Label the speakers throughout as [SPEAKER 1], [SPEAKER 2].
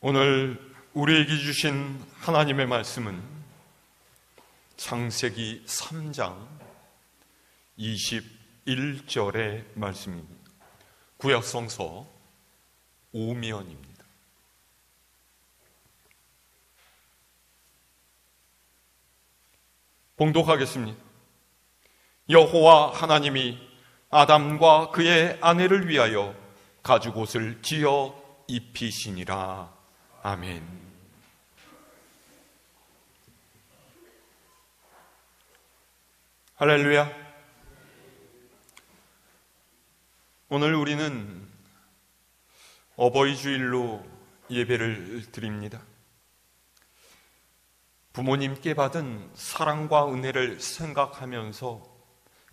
[SPEAKER 1] 오늘 우리에게 주신 하나님의 말씀은 창세기 3장 21절의 말씀입니다. 구약성서 5면입니다. 봉독하겠습니다. 여호와 하나님이 아담과 그의 아내를 위하여 가죽옷을 지어 입히시니라. 아멘. 할렐루야. 오늘 우리는 어버이 주일로 예배를 드립니다. 부모님께 받은 사랑과 은혜를 생각하면서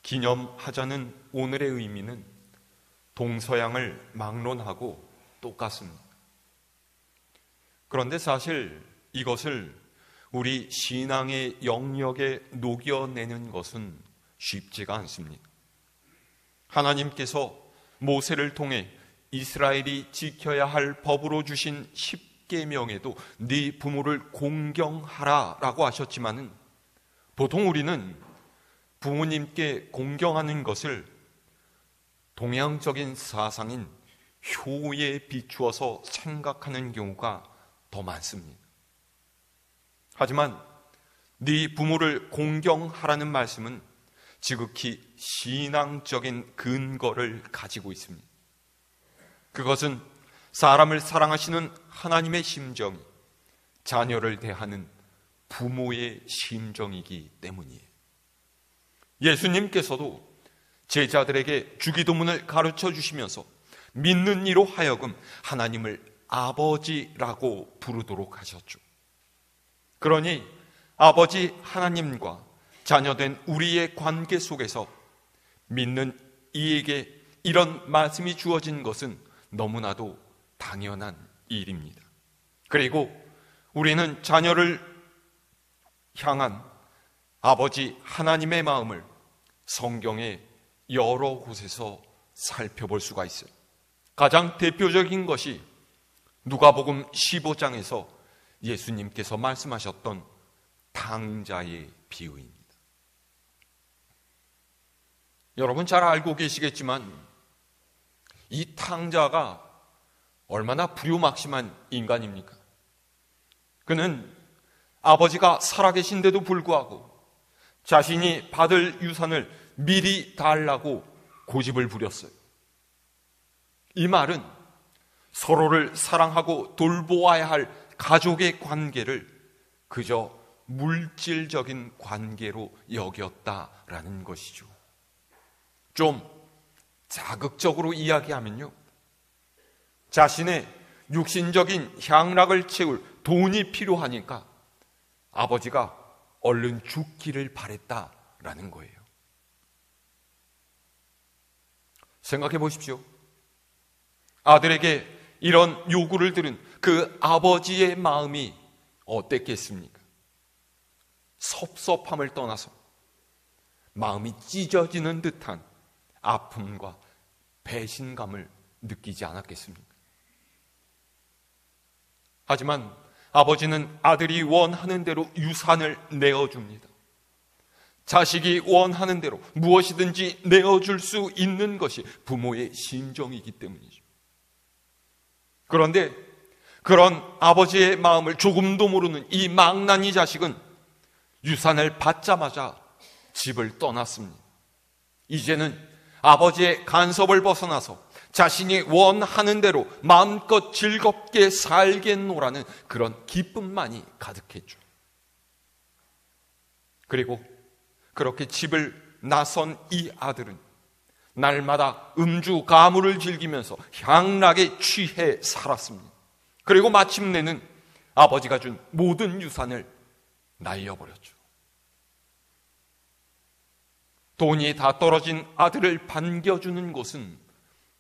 [SPEAKER 1] 기념하자는 오늘의 의미는 동서양을 막론하고 똑같습니다. 그런데 사실 이것을 우리 신앙의 영역에 녹여내는 것은 쉽지가 않습니다. 하나님께서 모세를 통해 이스라엘이 지켜야 할 법으로 주신 10계명에도 네 부모를 공경하라 라고 하셨지만은 보통 우리는 부모님께 공경하는 것을 동양적인 사상인 효에 비추어서 생각하는 경우가 더 많습니다. 하지만 네 부모를 공경하라는 말씀은 지극히 신앙적인 근거를 가지고 있습니다. 그것은 사람을 사랑하시는 하나님의 심정이 자녀를 대하는 부모의 심정이기 때문이에요. 예수님께서도 제자들에게 주기도문을 가르쳐 주시면서 믿는 이로 하여금 하나님을 아버지라고 부르도록 하셨죠. 그러니 아버지 하나님과 자녀된 우리의 관계 속에서 믿는 이에게 이런 말씀이 주어진 것은 너무나도 당연한 일입니다. 그리고 우리는 자녀를 향한 아버지 하나님의 마음을 성경의 여러 곳에서 살펴볼 수가 있어요. 가장 대표적인 것이 누가복음 15장에서 예수님께서 말씀하셨던 탕자의 비유입니다. 여러분 잘 알고 계시겠지만 이 탕자가 얼마나 불효막심한 인간입니까? 그는 아버지가 살아계신데도 불구하고 자신이 받을 유산을 미리 달라고 고집을 부렸어요. 이 말은 서로를 사랑하고 돌보아야 할 가족의 관계를 그저 물질적인 관계로 여겼다라는 것이죠. 좀 자극적으로 이야기하면요, 자신의 육신적인 향락을 채울 돈이 필요하니까 아버지가 얼른 죽기를 바랬다라는 거예요. 생각해 보십시오. 아들에게 이런 요구를 들은 그 아버지의 마음이 어땠겠습니까? 섭섭함을 떠나서 마음이 찢어지는 듯한 아픔과 배신감을 느끼지 않았겠습니까? 하지만 아버지는 아들이 원하는 대로 유산을 내어줍니다. 자식이 원하는 대로 무엇이든지 내어줄 수 있는 것이 부모의 심정이기 때문이죠. 그런데 그런 아버지의 마음을 조금도 모르는 이 망나니 자식은 유산을 받자마자 집을 떠났습니다. 이제는 아버지의 간섭을 벗어나서 자신이 원하는 대로 마음껏 즐겁게 살겠노라는 그런 기쁨만이 가득했죠. 그리고 그렇게 집을 나선 이 아들은 날마다 음주 가물을 즐기면서 향락에 취해 살았습니다. 그리고 마침내는 아버지가 준 모든 유산을 날려버렸죠. 돈이 다 떨어진 아들을 반겨주는 곳은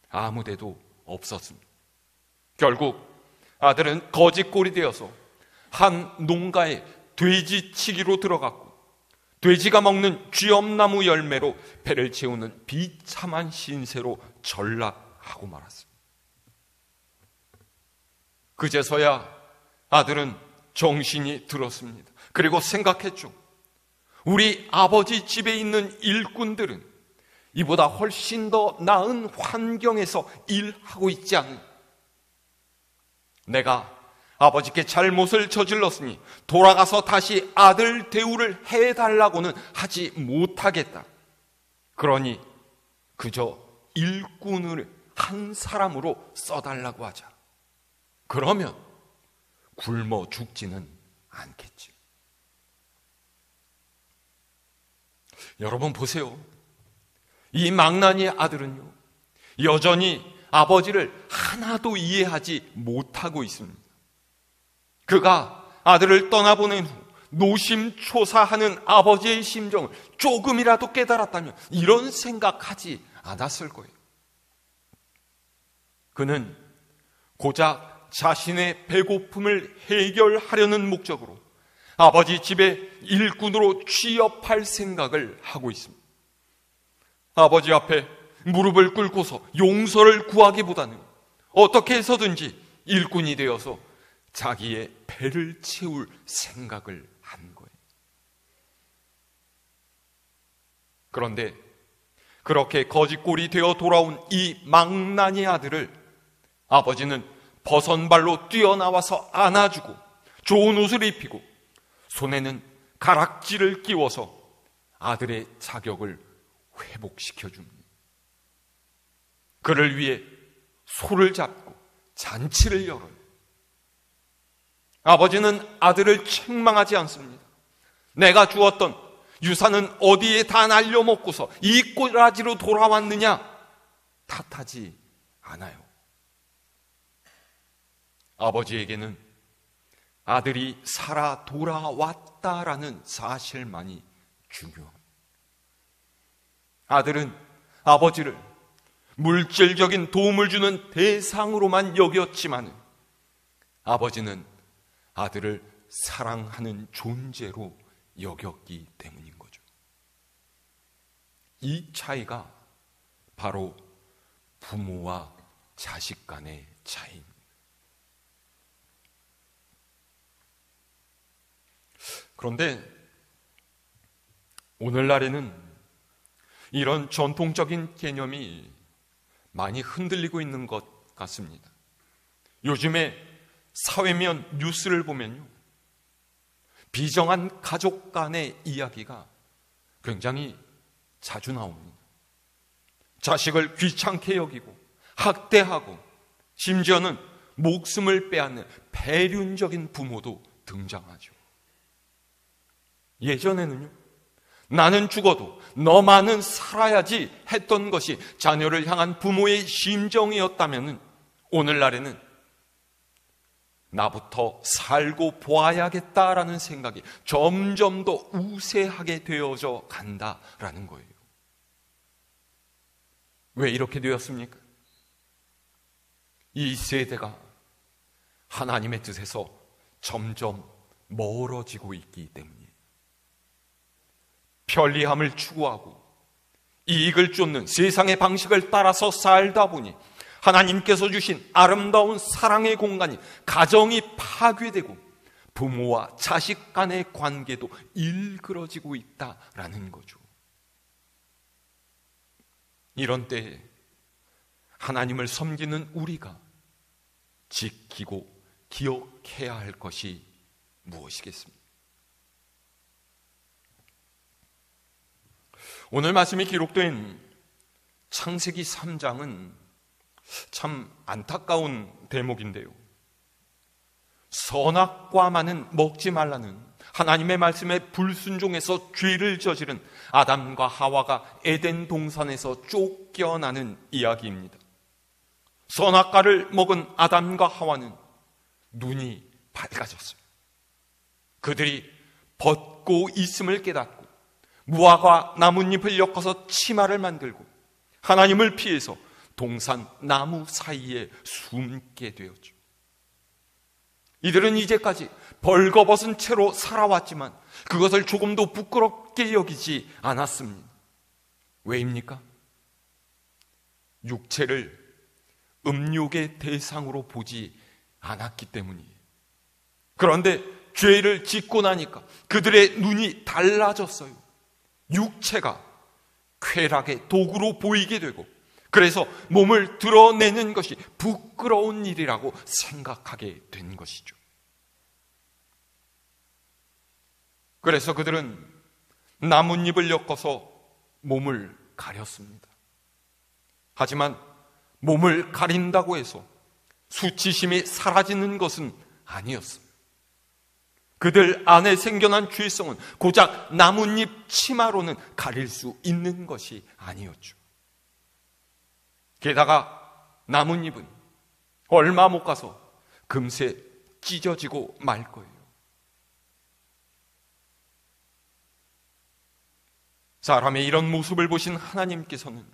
[SPEAKER 1] 아무데도 없었습니다. 결국 아들은 거지꼴이 되어서 한 농가에 돼지치기로 들어갔고 돼지가 먹는 쥐엄나무 열매로 배를 채우는 비참한 신세로 전락하고 말았습니다. 그제서야 아들은 정신이 들었습니다. 그리고 생각했죠. 우리 아버지 집에 있는 일꾼들은 이보다 훨씬 더 나은 환경에서 일하고 있지 않느냐. 내가 아버지께 잘못을 저질렀으니 돌아가서 다시 아들 대우를 해달라고는 하지 못하겠다. 그러니 그저 일꾼을 한 사람으로 써달라고 하자. 그러면 굶어 죽지는 않겠지. 여러분 보세요. 이 망나니 아들은요, 여전히 아버지를 하나도 이해하지 못하고 있습니다. 그가 아들을 떠나보낸 후 노심초사하는 아버지의 심정을 조금이라도 깨달았다면 이런 생각하지 않았을 거예요. 그는 고작 자신의 배고픔을 해결하려는 목적으로 아버지 집에 일꾼으로 취업할 생각을 하고 있습니다. 아버지 앞에 무릎을 꿇고서 용서를 구하기보다는 어떻게 해서든지 일꾼이 되어서 자기의 배를 채울 생각을 한 거예요. 그런데 그렇게 거짓골이 되어 돌아온 이 망나니 아들을 아버지는 버선발로 뛰어나와서 안아주고 좋은 옷을 입히고 손에는 가락지를 끼워서 아들의 자격을 회복시켜줍니다. 그를 위해 소를 잡고 잔치를 열어요. 아버지는 아들을 책망하지 않습니다. 내가 주었던 유산은 어디에 다 날려먹고서 이 꼬라지로 돌아왔느냐 탓하지 않아요. 아버지에게는 아들이 살아 돌아왔다라는 사실만이 중요합니다. 아들은 아버지를 물질적인 도움을 주는 대상으로만 여겼지만 아버지는 아들을 사랑하는 존재로 여겼기 때문인 거죠. 이 차이가 바로 부모와 자식 간의 차이입니다. 그런데 오늘날에는 이런 전통적인 개념이 많이 흔들리고 있는 것 같습니다. 요즘에 사회면 뉴스를 보면요, 비정한 가족 간의 이야기가 굉장히 자주 나옵니다. 자식을 귀찮게 여기고 학대하고 심지어는 목숨을 빼앗는 배륜적인 부모도 등장하죠. 예전에는요, 나는 죽어도 너만은 살아야지 했던 것이 자녀를 향한 부모의 심정이었다면 오늘날에는 나부터 살고 보아야겠다라는 생각이 점점 더 우세하게 되어져 간다라는 거예요. 왜 이렇게 되었습니까? 이 세대가 하나님의 뜻에서 점점 멀어지고 있기 때문이에요. 편리함을 추구하고 이익을 쫓는 세상의 방식을 따라서 살다 보니 하나님께서 주신 아름다운 사랑의 공간이 가정이 파괴되고 부모와 자식 간의 관계도 일그러지고 있다라는 거죠. 이런 때에 하나님을 섬기는 우리가 지키고 기억해야 할 것이 무엇이겠습니까? 오늘 말씀이 기록된 창세기 3장은 참 안타까운 대목인데요, 선악과만은 먹지 말라는 하나님의 말씀에 불순종해서 죄를 저지른 아담과 하와가 에덴 동산에서 쫓겨나는 이야기입니다. 선악과를 먹은 아담과 하와는 눈이 밝아졌습니다. 그들이 벗고 있음을 깨닫고 무화과 나뭇잎을 엮어서 치마를 만들고 하나님을 피해서 동산 나무 사이에 숨게 되었죠. 이들은 이제까지 벌거벗은 채로 살아왔지만 그것을 조금도 부끄럽게 여기지 않았습니다. 왜입니까? 육체를 음욕의 대상으로 보지 않았기 때문이에요. 그런데 죄를 짓고 나니까 그들의 눈이 달라졌어요. 육체가 쾌락의 도구로 보이게 되고, 그래서 몸을 드러내는 것이 부끄러운 일이라고 생각하게 된 것이죠. 그래서 그들은 나뭇잎을 엮어서 몸을 가렸습니다. 하지만 몸을 가린다고 해서 수치심이 사라지는 것은 아니었습니다. 그들 안에 생겨난 죄성은 고작 나뭇잎 치마로는 가릴 수 있는 것이 아니었죠. 게다가 나뭇잎은 얼마 못 가서 금세 찢어지고 말 거예요. 사람의 이런 모습을 보신 하나님께서는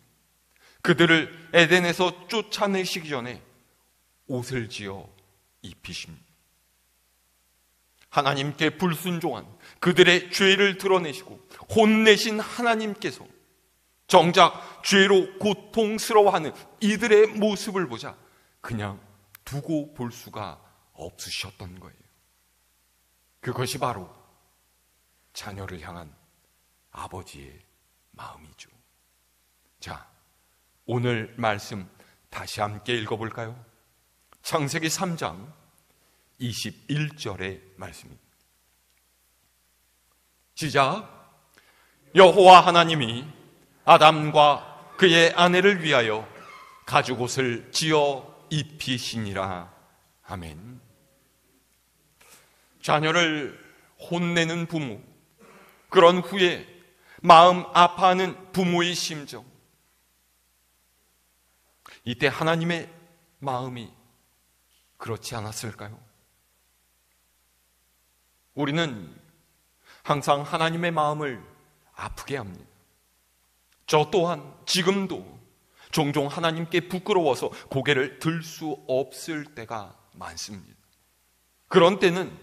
[SPEAKER 1] 그들을 에덴에서 쫓아내시기 전에 옷을 지어 입히십니다. 하나님께 불순종한 그들의 죄를 드러내시고 혼내신 하나님께서 정작 죄로 고통스러워하는 이들의 모습을 보자 그냥 두고 볼 수가 없으셨던 거예요. 그것이 바로 자녀를 향한 아버지의 마음이죠. 자, 오늘 말씀 다시 함께 읽어볼까요? 창세기 3장 21절의 말씀입니다. 시작. 여호와 하나님이 아담과 그의 아내를 위하여 가죽옷을 지어 입히시니라. 아멘. 자녀를 혼내는 부모, 그런 후에 마음 아파하는 부모의 심정, 이때 하나님의 마음이 그렇지 않았을까요? 우리는 항상 하나님의 마음을 아프게 합니다. 저 또한 지금도 종종 하나님께 부끄러워서 고개를 들 수 없을 때가 많습니다. 그런 때는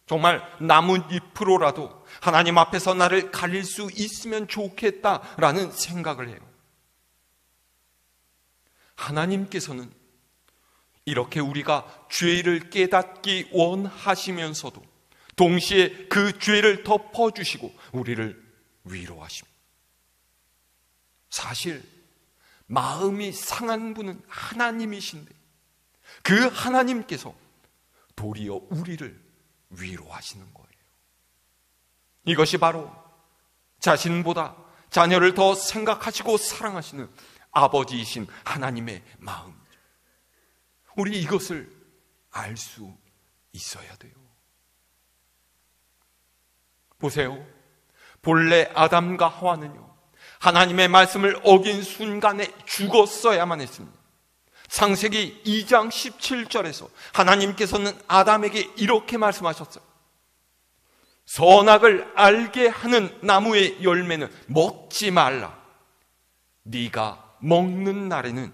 [SPEAKER 1] 정말 나뭇잎으로라도 하나님 앞에서 나를 가릴 수 있으면 좋겠다라는 생각을 해요. 하나님께서는 이렇게 우리가 죄를 깨닫기 원하시면서도 동시에 그 죄를 덮어주시고 우리를 위로하십니다. 사실 마음이 상한 분은 하나님이신데 그 하나님께서 도리어 우리를 위로하시는 거예요. 이것이 바로 자신보다 자녀를 더 생각하시고 사랑하시는 아버지이신 하나님의 마음이죠. 우리 이것을 알 수 있어야 돼요. 보세요. 본래 아담과 하와는요, 하나님의 말씀을 어긴 순간에 죽었어야만 했습니다. 창세기 2장 17절에서 하나님께서는 아담에게 이렇게 말씀하셨어요. 선악을 알게 하는 나무의 열매는 먹지 말라. 네가 먹는 날에는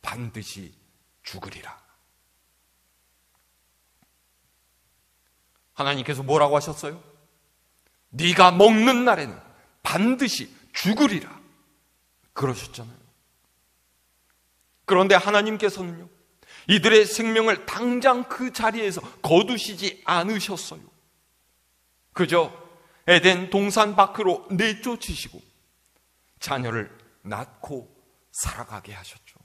[SPEAKER 1] 반드시 죽으리라. 하나님께서 뭐라고 하셨어요? 네가 먹는 날에는 반드시 죽으리라 그러셨잖아요. 그런데 하나님께서는요, 이들의 생명을 당장 그 자리에서 거두시지 않으셨어요. 그저 에덴 동산 밖으로 내쫓으시고 자녀를 낳고 살아가게 하셨죠.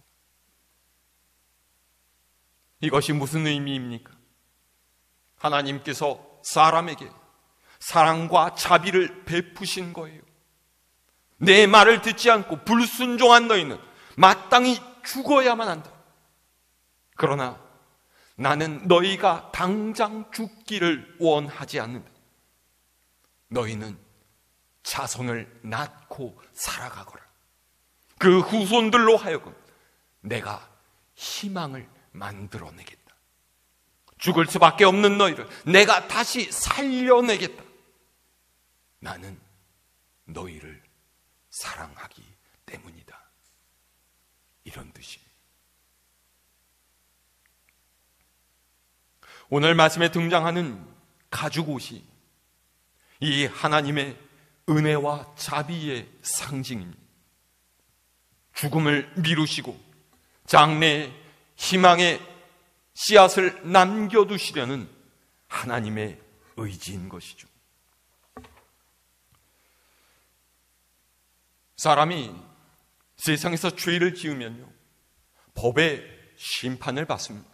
[SPEAKER 1] 이것이 무슨 의미입니까? 하나님께서 사람에게 사랑과 자비를 베푸신 거예요. 내 말을 듣지 않고 불순종한 너희는 마땅히 죽어야만 한다. 그러나 나는 너희가 당장 죽기를 원하지 않는다. 너희는 자손을 낳고 살아가거라. 그 후손들로 하여금 내가 희망을 만들어내겠다. 죽을 수밖에 없는 너희를 내가 다시 살려내겠다. 나는 너희를 사랑하기 때문이다. 이런 뜻이에요. 오늘 말씀에 등장하는 가죽옷이 이 하나님의 은혜와 자비의 상징입니다. 죽음을 미루시고 장래의 희망의 씨앗을 남겨두시려는 하나님의 의지인 것이죠. 사람이 세상에서 죄를 지으면요, 법의 심판을 받습니다.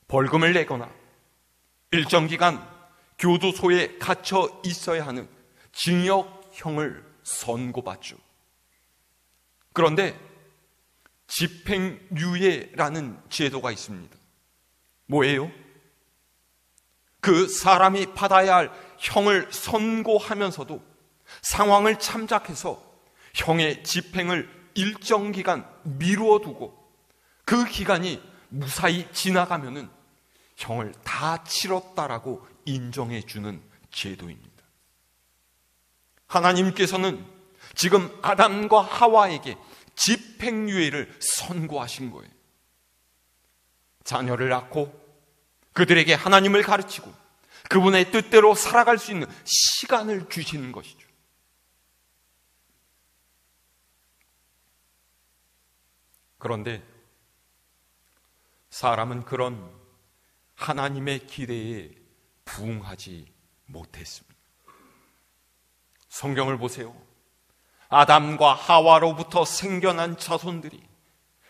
[SPEAKER 1] 벌금을 내거나 일정 기간 교도소에 갇혀 있어야 하는 징역형을 선고받죠. 그런데 집행유예라는 제도가 있습니다. 뭐예요? 그 사람이 받아야 할 형을 선고하면서도 상황을 참작해서 형의 집행을 일정 기간 미루어 두고 그 기간이 무사히 지나가면은 형을 다 치렀다라고 인정해 주는 제도입니다. 하나님께서는 지금 아담과 하와에게 집행유예를 선고하신 거예요. 자녀를 낳고 그들에게 하나님을 가르치고 그분의 뜻대로 살아갈 수 있는 시간을 주시는 것이죠. 그런데 사람은 그런 하나님의 기대에 부응하지 못했습니다. 성경을 보세요. 아담과 하와로부터 생겨난 자손들이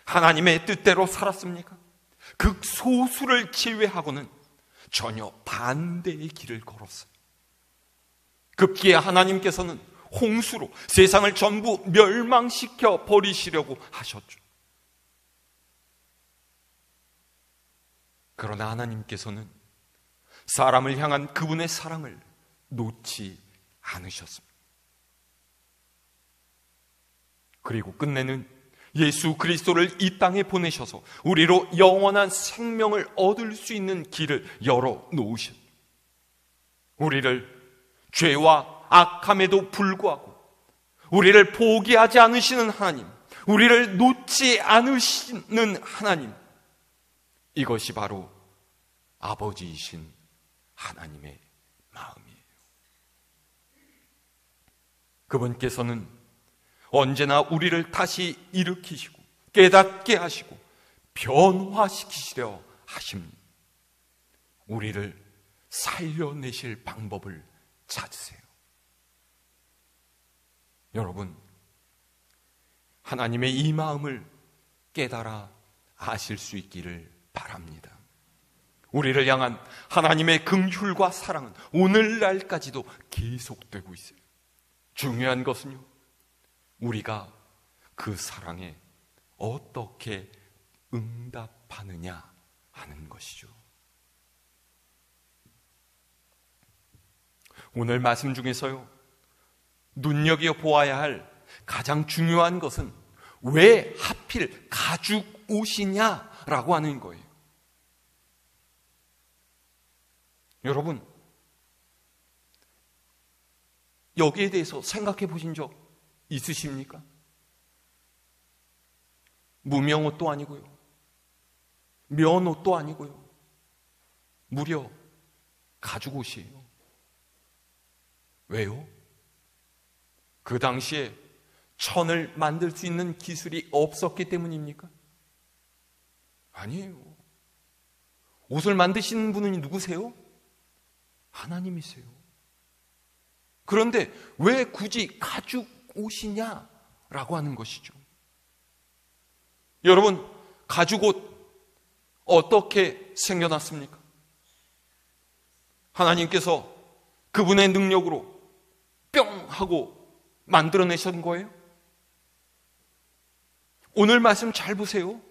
[SPEAKER 1] 하나님의 뜻대로 살았습니까? 극소수를 제외하고는 전혀 반대의 길을 걸었어요. 급기야 하나님께서는 홍수로 세상을 전부 멸망시켜 버리시려고 하셨죠. 그러나 하나님께서는 사람을 향한 그분의 사랑을 놓지 않으셨습니다. 그리고 끝내는 예수 그리스도를 이 땅에 보내셔서 우리로 영원한 생명을 얻을 수 있는 길을 열어 놓으셨죠. 우리를 죄와 악함에도 불구하고 우리를 포기하지 않으시는 하나님, 우리를 놓지 않으시는 하나님, 이것이 바로 아버지이신 하나님의 마음이에요. 그분께서는 언제나 우리를 다시 일으키시고 깨닫게 하시고 변화시키시려 하십니다. 우리를 살려내실 방법을 찾으세요. 여러분, 하나님의 이 마음을 깨달아 아실 수 있기를 바랍니다. 우리를 향한 하나님의 긍휼과 사랑은 오늘날까지도 계속되고 있어요. 중요한 것은요, 우리가 그 사랑에 어떻게 응답하느냐 하는 것이죠. 오늘 말씀 중에서요, 눈여겨보아야 할 가장 중요한 것은 왜 하필 가죽 옷이냐라고 하는 거예요. 여러분, 여기에 대해서 생각해 보신 적 있으십니까? 무명옷도 아니고요, 면옷도 아니고요, 무려 가죽 옷이에요. 왜요? 그 당시에 천을 만들 수 있는 기술이 없었기 때문입니까? 아니에요. 옷을 만드시는 분은 누구세요? 하나님이세요. 그런데 왜 굳이 가죽 옷이냐라고 하는 것이죠. 여러분, 가죽 옷 어떻게 생겨났습니까? 하나님께서 그분의 능력으로 뿅 하고 만들어내신 거예요? 오늘 말씀 잘 보세요.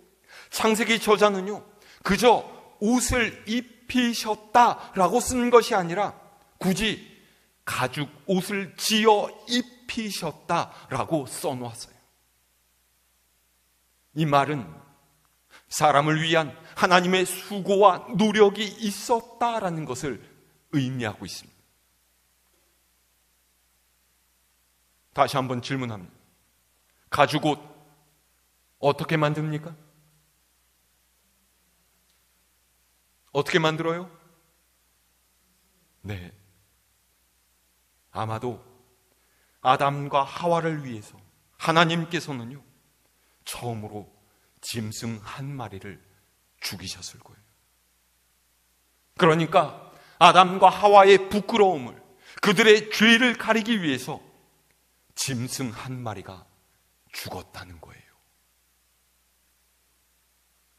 [SPEAKER 1] 창세기 저자는요, 그저 옷을 입히셨다라고 쓴 것이 아니라 굳이 가죽 옷을 지어 입히셨다라고 써놓았어요. 이 말은 사람을 위한 하나님의 수고와 노력이 있었다라는 것을 의미하고 있습니다. 다시 한번 질문합니다. 가죽 옷 어떻게 만듭니까? 어떻게 만들어요? 네, 아마도 아담과 하와를 위해서 하나님께서는요, 처음으로 짐승 한 마리를 죽이셨을 거예요. 그러니까 아담과 하와의 부끄러움을, 그들의 죄를 가리기 위해서 짐승 한 마리가 죽었다는 거예요.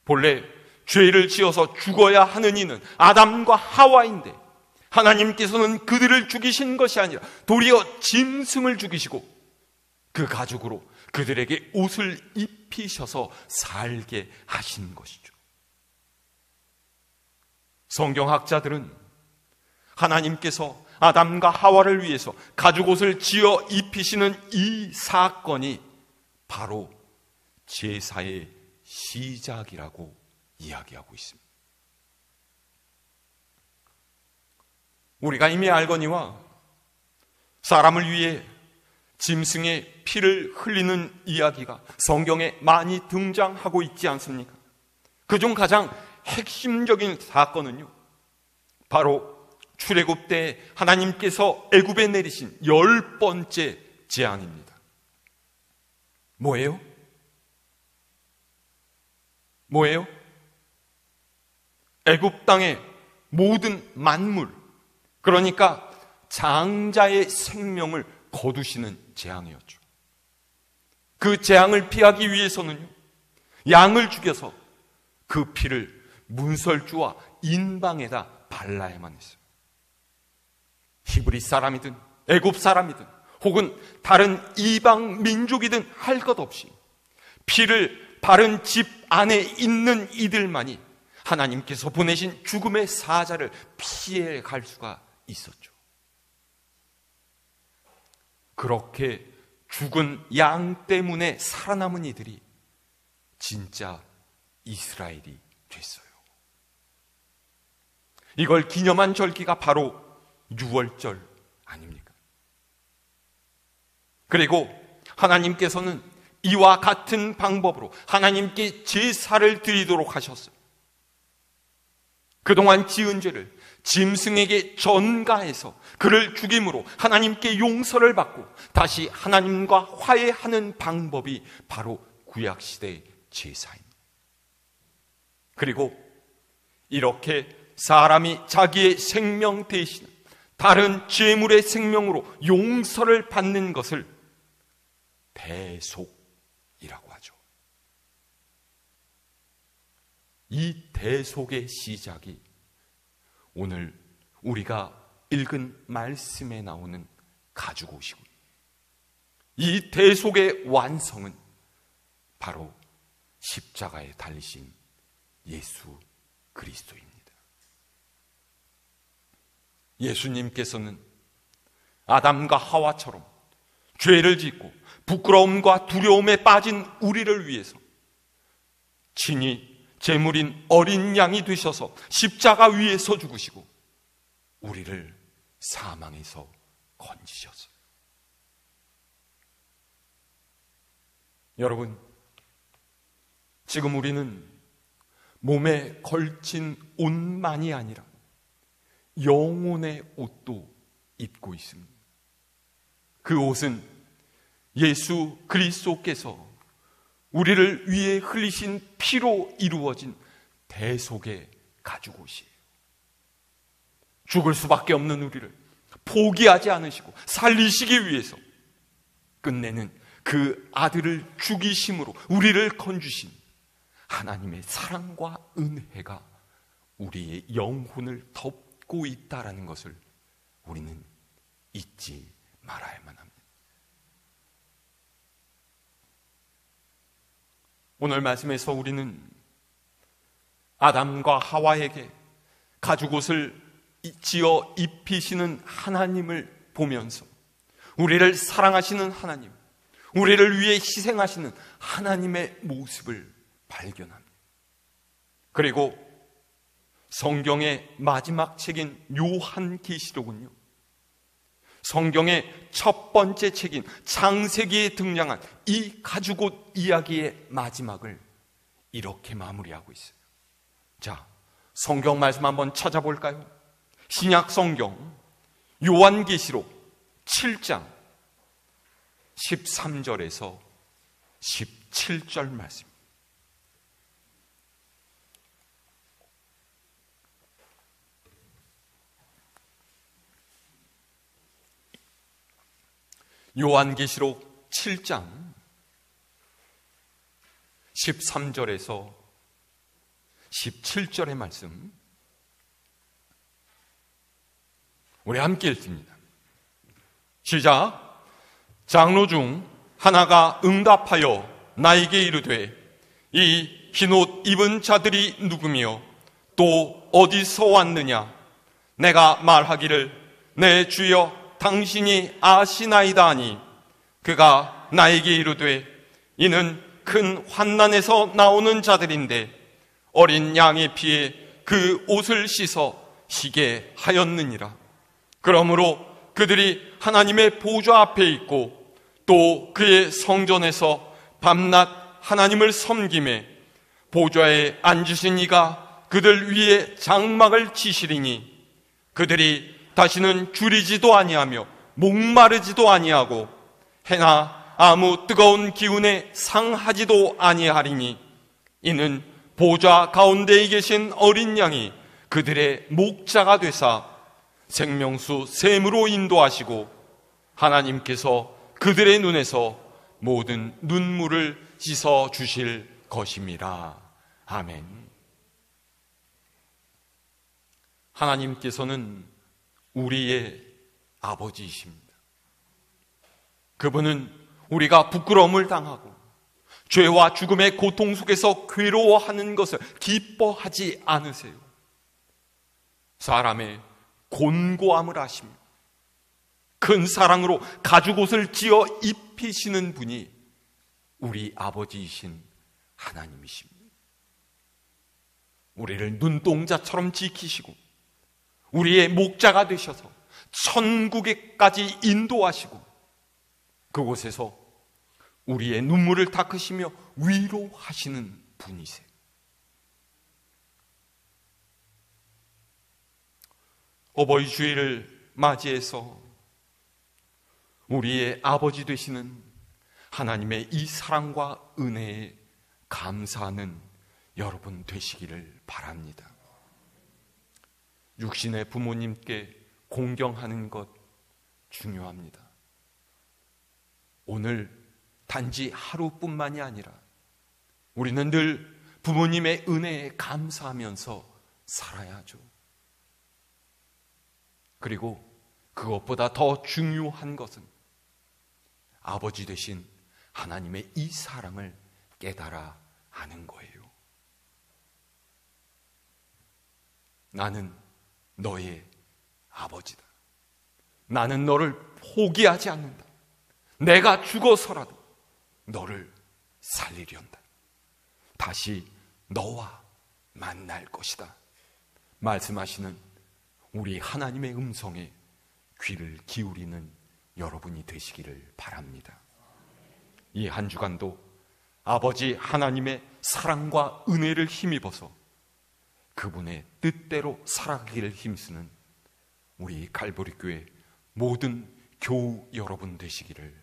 [SPEAKER 1] 본래 죄를 지어서 죽어야 하는 이는 아담과 하와인데 하나님께서는 그들을 죽이신 것이 아니라 도리어 짐승을 죽이시고 그 가죽으로 그들에게 옷을 입히셔서 살게 하신 것이죠. 성경학자들은 하나님께서 아담과 하와를 위해서 가죽옷을 지어 입히시는 이 사건이 바로 제사의 시작이라고 이야기하고 있습니다. 우리가 이미 알거니와 사람을 위해 짐승의 피를 흘리는 이야기가 성경에 많이 등장하고 있지 않습니까? 그중 가장 핵심적인 사건은요, 바로 출애굽 때 하나님께서 애굽에 내리신 10번째 재앙입니다. 뭐예요? 애굽 땅의 모든 만물, 그러니까 장자의 생명을 거두시는 재앙이었죠. 그 재앙을 피하기 위해서는요, 양을 죽여서 그 피를 문설주와 인방에다 발라야만 했어요. 히브리 사람이든 애굽 사람이든 혹은 다른 이방 민족이든 할 것 없이 피를 바른 집 안에 있는 이들만이 하나님께서 보내신 죽음의 사자를 피해 갈 수가 있었죠. 그렇게 죽은 양 때문에 살아남은 이들이 진짜 이스라엘이 됐어요. 이걸 기념한 절기가 바로 유월절 아닙니까? 그리고 하나님께서는 이와 같은 방법으로 하나님께 제사를 드리도록 하셨어요. 그동안 지은 죄를 짐승에게 전가해서 그를 죽임으로 하나님께 용서를 받고 다시 하나님과 화해하는 방법이 바로 구약시대의 제사입니다. 그리고 이렇게 사람이 자기의 생명 대신 다른 죄물의 생명으로 용서를 받는 것을 대속이라고 하죠. 이 대속의 시작이 오늘 우리가 읽은 말씀에 나오는 가죽옷이고, 이 대속의 완성은 바로 십자가에 달리신 예수 그리스도입니다. 예수님께서는 아담과 하와처럼 죄를 짓고 부끄러움과 두려움에 빠진 우리를 위해서 친히 제물인 어린 양이 되셔서 십자가 위에서 죽으시고 우리를 사망에서 건지셨어요. 여러분, 지금 우리는 몸에 걸친 옷만이 아니라 영혼의 옷도 입고 있습니다. 그 옷은 예수 그리스도께서 우리를 위해 흘리신 피로 이루어진 대속의 가죽옷이에요. 죽을 수밖에 없는 우리를 포기하지 않으시고 살리시기 위해서 끝내는 그 아들을 죽이심으로 우리를 건주신 하나님의 사랑과 은혜가 우리의 영혼을 덮고 있다는 것을 우리는 잊지 말아야만 합니다. 오늘 말씀에서 우리는 아담과 하와에게 가죽옷을 지어 입히시는 하나님을 보면서 우리를 사랑하시는 하나님, 우리를 위해 희생하시는 하나님의 모습을 발견합니다. 그리고 성경의 마지막 책인 요한계시록은요, 성경의 첫 번째 책인 창세기에 등장한 이 가죽옷 이야기의 마지막을 이렇게 마무리하고 있어요. 자, 성경 말씀 한번 찾아볼까요? 신약 성경 요한계시록 7장 13절에서 17절 말씀. 요한계시록 7장 13절에서 17절의 말씀 우리 함께 읽습니다. 시작. 장로 중 하나가 응답하여 나에게 이르되 이 흰옷 입은 자들이 누구며 또 어디서 왔느냐? 내가 말하기를 내 주여 당신이 아시나이다 하니 그가 나에게 이르되 이는 큰 환난에서 나오는 자들인데 어린 양의 피에 그 옷을 씻어 희게 하였느니라. 그러므로 그들이 하나님의 보좌 앞에 있고 또 그의 성전에서 밤낮 하나님을 섬김에 보좌에 앉으신 이가 그들 위에 장막을 치시리니 그들이 다시는 줄이지도 아니하며 목마르지도 아니하고 해나 아무 뜨거운 기운에 상하지도 아니하리니 이는 보좌 가운데에 계신 어린 양이 그들의 목자가 되사 생명수 샘으로 인도하시고 하나님께서 그들의 눈에서 모든 눈물을 씻어 주실 것임이라. 아멘. 하나님께서는 우리의 아버지이십니다. 그분은 우리가 부끄러움을 당하고 죄와 죽음의 고통 속에서 괴로워하는 것을 기뻐하지 않으세요. 사람의 곤고함을 아시며 큰 사랑으로 가죽옷을 지어 입히시는 분이 우리 아버지이신 하나님이십니다. 우리를 눈동자처럼 지키시고 우리의 목자가 되셔서 천국에까지 인도하시고 그곳에서 우리의 눈물을 닦으시며 위로하시는 분이세요. 어버이 주일을 맞이해서 우리의 아버지 되시는 하나님의 이 사랑과 은혜에 감사하는 여러분 되시기를 바랍니다. 육신의 부모님께 공경하는 것 중요합니다. 오늘 단지 하루뿐만이 아니라 우리는 늘 부모님의 은혜에 감사하면서 살아야죠. 그리고 그것보다 더 중요한 것은 아버지 되신 하나님의 이 사랑을 깨달아 아는 거예요. 나는 너의 아버지다. 나는 너를 포기하지 않는다. 내가 죽어서라도 너를 살리련다. 다시 너와 만날 것이다. 말씀하시는 우리 하나님의 음성에 귀를 기울이는 여러분이 되시기를 바랍니다. 이 한 주간도 아버지 하나님의 사랑과 은혜를 힘입어서 그분의 뜻대로 살아가기를 힘쓰는 우리 갈보리 교회 모든 교우 여러분 되시기를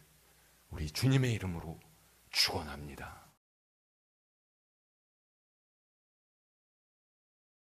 [SPEAKER 1] 우리 주님의 이름으로 축원합니다.